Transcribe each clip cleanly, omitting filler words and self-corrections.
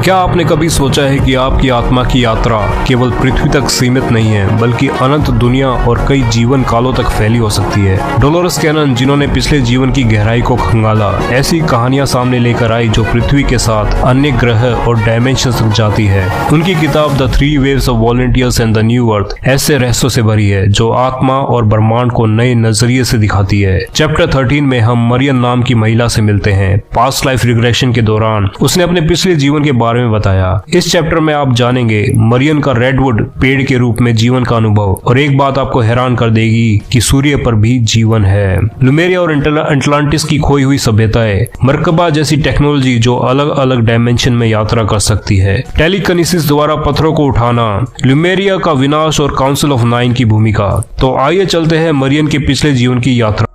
क्या आपने कभी सोचा है कि आपकी आत्मा की यात्रा केवल पृथ्वी तक सीमित नहीं है, बल्कि अनंत दुनिया और कई जीवन कालों तक फैली हो सकती है। डोलोरस कैनन, जिन्होंने पिछले जीवन की गहराई को खंगाला, ऐसी कहानियां सामने लेकर आई जो पृथ्वी के साथ अन्य ग्रह और डायमेंशन तक जाती है। उनकी किताब the 3 waves of volunteers and the new earth ऐसे रहस्यों से भरी है जो आत्मा और ब्रह्मांड को नए नजरिए से दिखाती है। चैप्टर 13 में हम मरियम नाम की महिला से मिलते हैं। पास्ट लाइफ रिग्रेशन के दौरान उसने अपने पिछले जीवन के बारे में बताया। इस चैप्टर में आप जानेंगे मरियम का रेडवुड पेड़ के रूप में जीवन का अनुभव, और एक बात आपको हैरान कर देगी कि सूर्य पर भी जीवन है। लुमेरिया और अटलांटिस की खोई हुई सभ्यताएं, मरकबा जैसी टेक्नोलॉजी जो अलग अलग डायमेंशन में यात्रा कर सकती है, टेलीकिनेसिस द्वारा पत्थरों को उठाना, लुमेरिया का विनाश और काउंसिल ऑफ 9 की भूमिका। तो आइए चलते हैं मरियम के पिछले जीवन की यात्रा।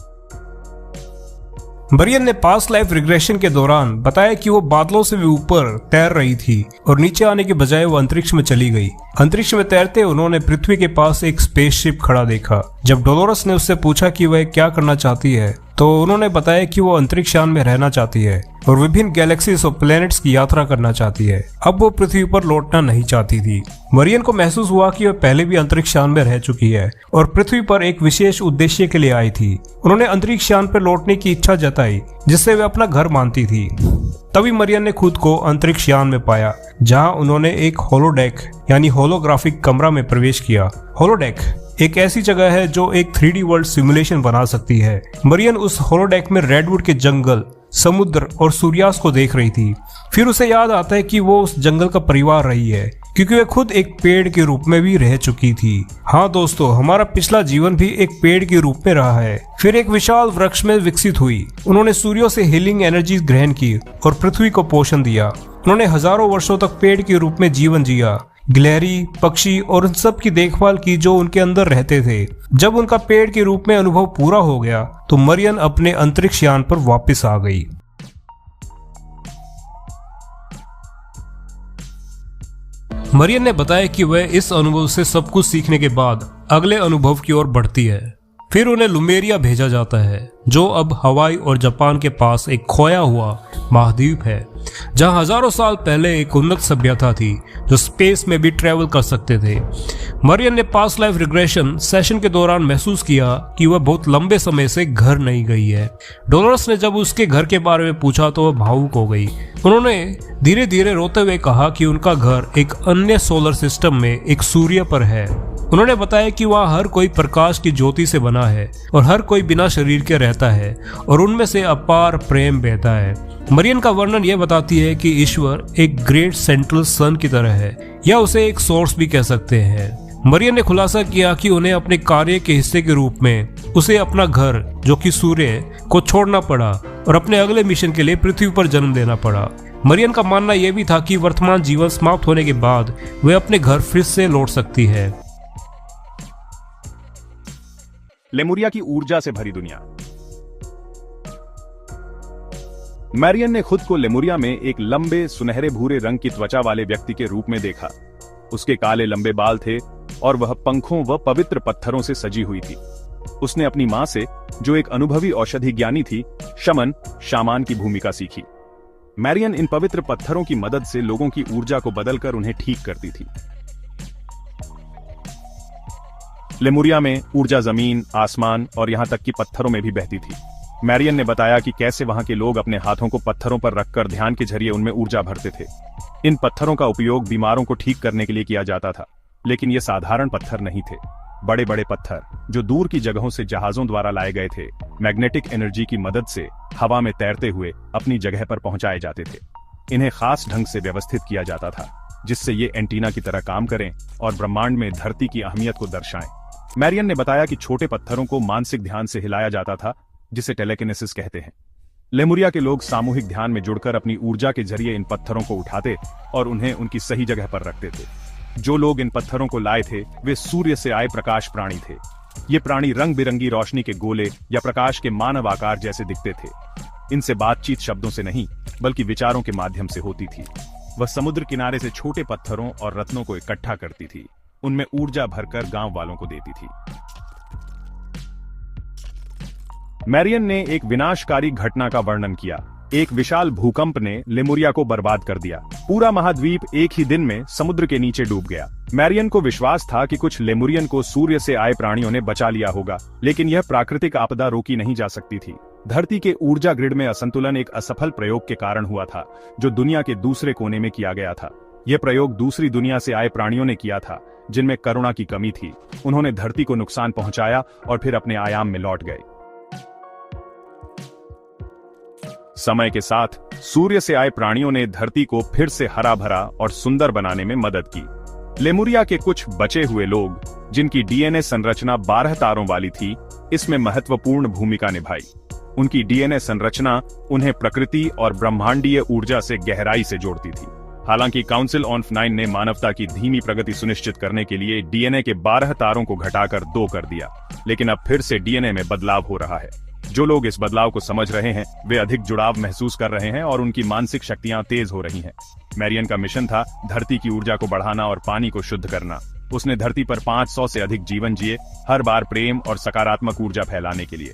मरियम ने पास्ट लाइफ रिग्रेशन के दौरान बताया कि वो बादलों से भी ऊपर तैर रही थी और नीचे आने के बजाय वो अंतरिक्ष में चली गई। अंतरिक्ष में तैरते उन्होंने पृथ्वी के पास एक स्पेसशिप खड़ा देखा। जब डोलोरस ने उससे पूछा कि वह क्या करना चाहती है, तो उन्होंने बताया कि वो अंतरिक्ष यान में रहना चाहती है और विभिन्न गैलेक्सीज और प्लैनेट्स की यात्रा करना चाहती है। अब वो पृथ्वी पर लौटना नहीं चाहती थी। मरियम को महसूस हुआ कि वह पहले भी अंतरिक्ष यान में रह चुकी है और पृथ्वी पर एक विशेष उद्देश्य के लिए आई थी। उन्होंने अंतरिक्ष यान पर लौटने की इच्छा जताई, जिससे वे अपना घर मानती थी। तभी मरियम ने खुद को अंतरिक्ष यान में पाया, जहां उन्होंने एक होलोडेक यानी होलोग्राफिक कमरा में प्रवेश किया। होलोडेक एक ऐसी जगह है जो एक 3D वर्ल्ड सिमुलेशन बना सकती है। मरियम उस होलोडेक में रेडवुड के जंगल, समुद्र और सूर्यास्त को देख रही थी। फिर उसे याद आता है कि वो उस जंगल का परिवार रही है, क्योंकि वह खुद एक पेड़ के रूप में भी रह चुकी थी। हाँ दोस्तों, हमारा पिछला जीवन भी एक पेड़ के रूप में रहा है, फिर एक विशाल वृक्ष में विकसित हुई। उन्होंने सूर्यों से हीलिंग एनर्जी ग्रहण की और पृथ्वी को पोषण दिया। उन्होंने हजारों वर्षों तक पेड़ के रूप में जीवन जिया, गिलहरी, पक्षी और उन सब की देखभाल की जो उनके अंदर रहते थे। जब उनका पेड़ के रूप में अनुभव पूरा हो गया, तो मरियम अपने अंतरिक्ष यान पर वापस आ गई। मरियम ने बताया कि वह इस अनुभव से सब कुछ सीखने के बाद अगले अनुभव की ओर बढ़ती है। फिर उन्हें लुमेरिया भेजा जाता है, जो अब हवाई और जापान के पास एक खोया हुआ महाद्वीप है, जहां हजारों साल पहले एक उन्नत सभ्यता थी जो स्पेस में भी ट्रेवल कर सकते थे। मरियम ने पास्ट लाइफ रिग्रेशन सेशन के दौरान महसूस किया कि वह बहुत लंबे समय से घर नहीं गई है। डोलोरस ने जब उसके घर के बारे में पूछा तो वह भावुक हो गई। उन्होंने धीरे धीरे रोते हुए कहा कि उनका घर एक अन्य सोलर सिस्टम में एक सूर्य पर है। उन्होंने बताया कि वहाँ हर कोई प्रकाश की ज्योति से बना है और हर कोई बिना शरीर के रहता है और उनमें से अपार प्रेम बहता है। मरियम का वर्णन यह बताती है कि ईश्वर एक ग्रेट सेंट्रल सन की तरह है, या उसे एक सोर्स भी कह सकते हैं। मरियम ने खुलासा किया कि उन्हें अपने कार्य के हिस्से के रूप में उसे अपना घर, जो कि सूर्य, को छोड़ना पड़ा और अपने अगले मिशन के लिए पृथ्वी पर जन्म लेना पड़ा। मरियम का मानना यह भी था कि वर्तमान जीवन समाप्त होने के बाद वे अपने घर फिर से लौट सकती है। लेमुरिया की ऊर्जा से भरी दुनिया। मैरियन ने खुद को लेमुरिया में एक लंबे सुनहरे भूरे रंग की त्वचा वाले व्यक्ति के रूप में देखा। उसके काले लंबे बाल थे और वह पंखों व पवित्र पत्थरों से सजी हुई थी। उसने अपनी मां से, जो एक अनुभवी औषधि ज्ञानी थी, शामान की भूमिका सीखी। मैरियन इन पवित्र पत्थरों की मदद से लोगों की ऊर्जा को बदलकर उन्हें ठीक करती थी। लेमुरिया में ऊर्जा जमीन, आसमान और यहां तक कि पत्थरों में भी बहती थी। मैरियन ने बताया कि कैसे वहां के लोग अपने हाथों को पत्थरों पर रखकर ध्यान के जरिए उनमें ऊर्जा भरते थे। इन पत्थरों का उपयोग बीमारों को ठीक करने के लिए किया जाता था, लेकिन ये साधारण पत्थर नहीं थे। बड़े बड़े पत्थर जो दूर की जगहों से जहाजों द्वारा लाए गए थे, मैग्नेटिक एनर्जी की मदद से हवा में तैरते हुए अपनी जगह पर पहुंचाए जाते थे। इन्हें खास ढंग से व्यवस्थित किया जाता था, जिससे ये एंटीना की तरह काम करें और ब्रह्मांड में धरती की अहमियत को दर्शाएं। मैरियन ने बताया कि छोटे पत्थरों को मानसिक ध्यान से हिलाया जाता था, जिसे टेलेकिनेसिस कहते हैं। लेमुरिया के लोग सामूहिक ध्यान में जुड़कर अपनी ऊर्जा के जरिए इन पत्थरों को उठाते और उन्हें उनकी सही जगह पर रखते थे। जो लोग इन पत्थरों को लाए थे, वे सूर्य से आए प्रकाश प्राणी थे। ये प्राणी रंग बिरंगी रोशनी के गोले या प्रकाश के मानव आकार जैसे दिखते थे। इनसे बातचीत शब्दों से नहीं, बल्कि विचारों के माध्यम से होती थी। वह समुद्र किनारे से छोटे पत्थरों और रत्नों को इकट्ठा करती थी, उनमें ऊर्जा भरकर गांव वालों को देती थी। मैरियन ने एक विनाशकारी घटना का वर्णन किया। एक विशाल भूकंप ने लेमुरिया को बर्बाद कर दिया। पूरा महाद्वीप एक ही दिन में समुद्र के नीचे डूब गया। मैरियन को विश्वास था कि कुछ लेमुरियन को सूर्य से आए प्राणियों ने बचा लिया होगा, लेकिन यह प्राकृतिक आपदा रोकी नहीं जा सकती थी। धरती के ऊर्जा ग्रिड में असंतुलन एक असफल प्रयोग के कारण हुआ था, जो दुनिया के दूसरे कोने में किया गया था। यह प्रयोग दूसरी दुनिया से आए प्राणियों ने किया था, जिनमें करुणा की कमी थी। उन्होंने धरती को नुकसान पहुंचाया और फिर अपने आयाम में लौट गए। समय के साथ सूर्य से आए प्राणियों ने धरती को फिर से हरा भरा और सुंदर बनाने में मदद की। लेमुरिया के कुछ बचे हुए लोग, जिनकी डीएनए संरचना 12 तारों वाली थी, इसमें महत्वपूर्ण भूमिका निभाई। उनकी डीएनए संरचना उन्हें प्रकृति और ब्रह्मांडीय ऊर्जा से गहराई से जोड़ती थी। हालांकि काउंसिल ऑन 9 ने मानवता की धीमी प्रगति सुनिश्चित करने के लिए डीएनए के 12 तारों को घटाकर 2 कर दिया, लेकिन अब फिर से डीएनए में बदलाव हो रहा है। जो लोग इस बदलाव को समझ रहे हैं, वे अधिक जुड़ाव महसूस कर रहे हैं और उनकी मानसिक शक्तियां तेज हो रही हैं। मैरियन का मिशन था धरती की ऊर्जा को बढ़ाना और पानी को शुद्ध करना। उसने धरती पर 500 से अधिक जीवन जिए, हर बार प्रेम और सकारात्मक ऊर्जा फैलाने के लिए।